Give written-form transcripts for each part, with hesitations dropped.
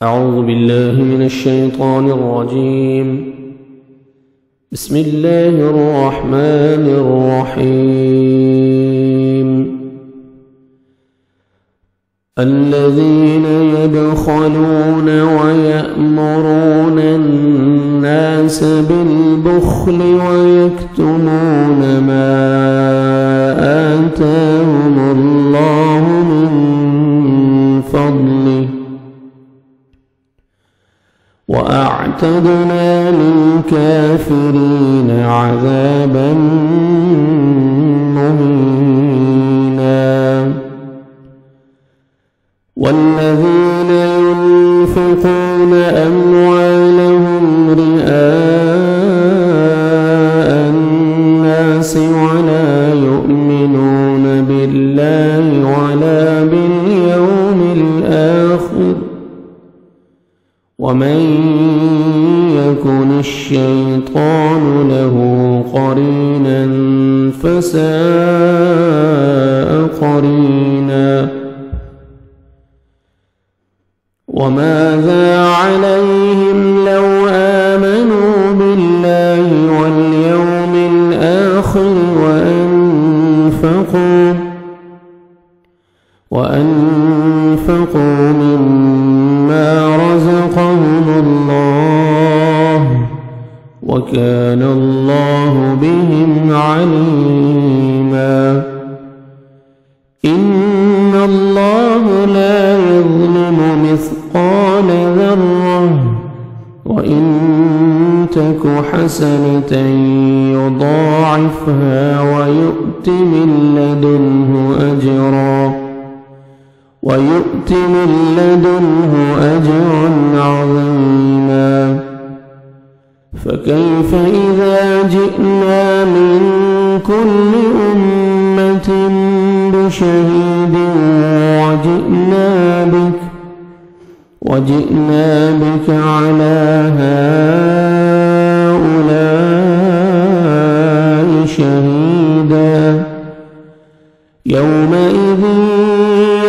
أعوذ بالله من الشيطان الرجيم. بسم الله الرحمن الرحيم. الذين يبخلون ويأمرون الناس بالبخل ويكتمون ما آتاهم الله من فضله وأعتدنا للكافرين عذابا مهينا. والذين ينفقون أموالهم رئاء الناس ولا يؤمنون بالله ولا باليوم الآخر ومن يكن الشيطان له قرينا فساء قرينا. وماذا عليهم لو آمنوا بالله واليوم الآخر وأنفقوا مما رزقهم الله وكان الله بهم عليما. إن الله لا يظلم مثقال ذرة وإن تك حسنة يضاعفها ويؤت من لدنه أجرا عظيما. فكيف إذا جئنا من كل أمة بشهيد وجئنا بك على هؤلاء شهيدا. يومئذ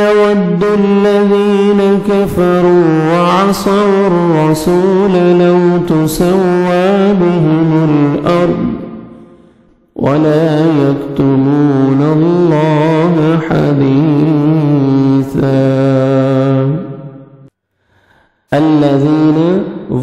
يود الذين كفروا وعصوا الرسول لو تسوى بهم الأرض ولا يكتمون الله حديثا. الذين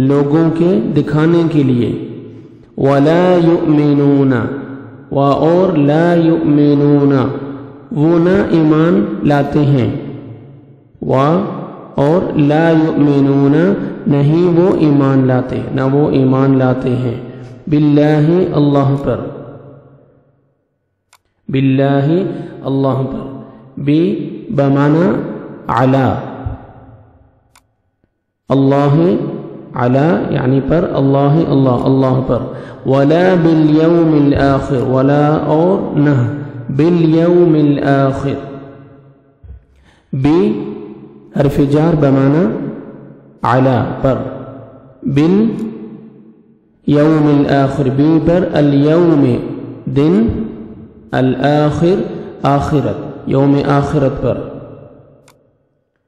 لوگوں کے دکھانے کے لیے. ولا یؤمنون اور لا یؤمنون وہ نہ ایمان لاتے ہیں. اور لا یؤمنون نہیں وہ ایمان لاتے، نہ وہ ایمان لاتے ہیں. باللہ اللہ پر، باللہ اللہ پر، بمعنی علی، اللہ علی یعنی پر، اللہ اللہ پر. ولا بالیوم الآخر ولا اور نہ بالیوم الآخر، حرف جار بمعنی علی پر، بالیوم الآخر پر، الیوم دن، الآخر آخرت یوم آخرت پر.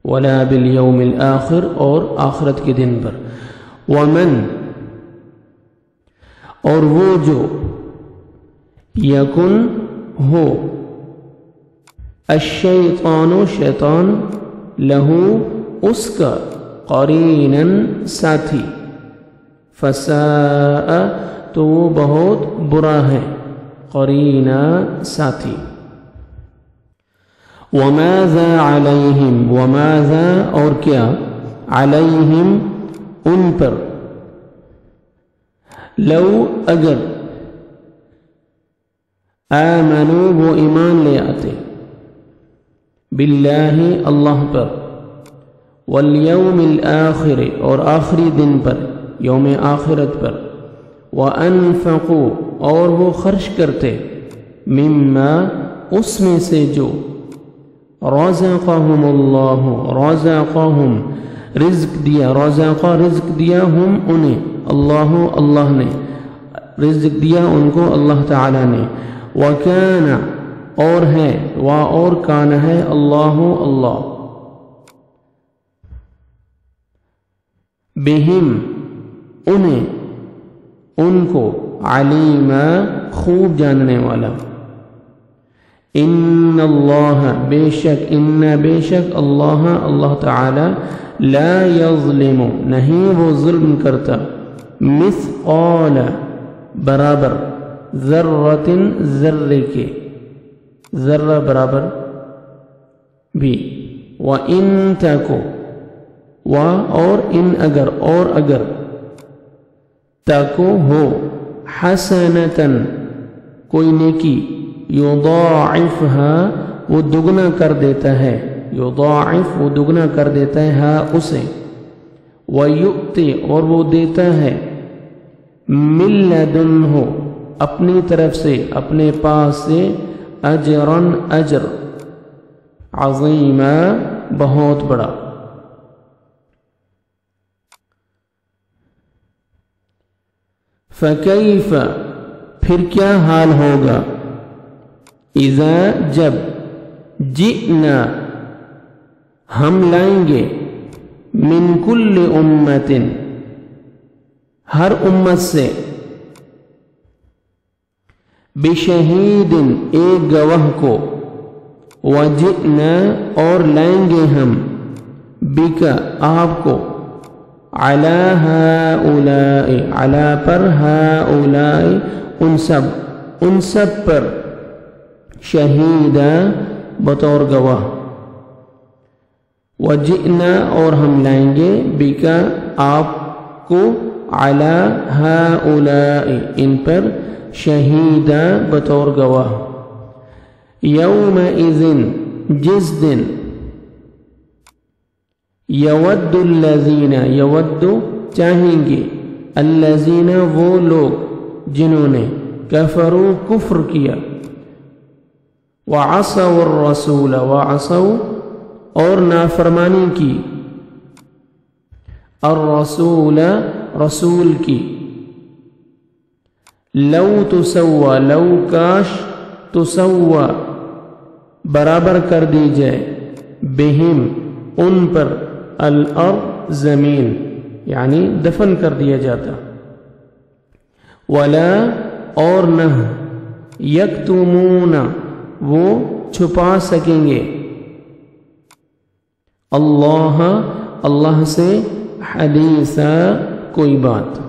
ولا بالیوم الآخر اور آخرت کے دن پر. ومن اور وہ جو یکن ہو الشیطان شیطان لہو اس کا قریناً ساتھی فساء تو وہ بہت برا ہے، قرینا ساتھی. وماذا علیہم وماذا اور کیا علیہم ان پر لو اگر آمنوا وہ ایمان لے آتے باللہ اللہ پر والیوم الآخر اور آخری دن پر یوم آخرت پر وانفقوا اور وہ خرچ کرتے مما اس میں سے جو رزقہم اللہ رزقہم رزق دیا رزقہ رزق دیا ہم انہیں اللہ اللہ نے رزق دیا ان کو اللہ تعالی نے وکان اور ہے اور کان ہے اللہ اللہ بہم انہیں ان کو علیما خوب جاننے والا. ان اللہ بے شک اللہ اللہ تعالی لا یظلم نہیں وہ ظلم کرتا مثقال برابر ذرۃ ذرے کے ذرہ برابر بھی وَإِن تَكُ اور ان اگر تَكُ ہو حسنتاً کوئی نیکی یضاعفها وہ دگنا کر دیتا ہے یضاعف وہ دگنا کر دیتا ہے ہاں اسے وَيُؤْتِ اور وہ دیتا ہے مِن لَدُنْهُ اپنی طرف سے اپنے پاس سے اجراً اجر عظیما بہت بڑا. فکیف پھر کیا حال ہوگا اذا جب جئنا ہم لائیں گے من کل امت ہر امت سے بشہید ایک گواہ کو وجئنا اور لائیں گے ہم بک آپ کو علی ہؤلاء علی پر ہؤلاء ان سب پر شہیدا بطور گواہ وجئنا اور ہم لائیں گے بک آپ کو علی ہؤلاء ان پر شہیدا بطور گواہ. یومئذ جس دن یود الذین یود چاہیں گے الذین وہ لوگ جنہوں نے کفروا کفر کیا وعصوا الرسول وعصوا اور نافرمانی کی الرسول رسول کی لو تسوى لو کاش تسوى برابر کر دی جائے بہم ان پر الارض زمین یعنی دفن کر دیا جاتا. ولا اور نہ یکتمون وہ چھپا سکیں گے اللہ اللہ سے حدیثا کوئی بات.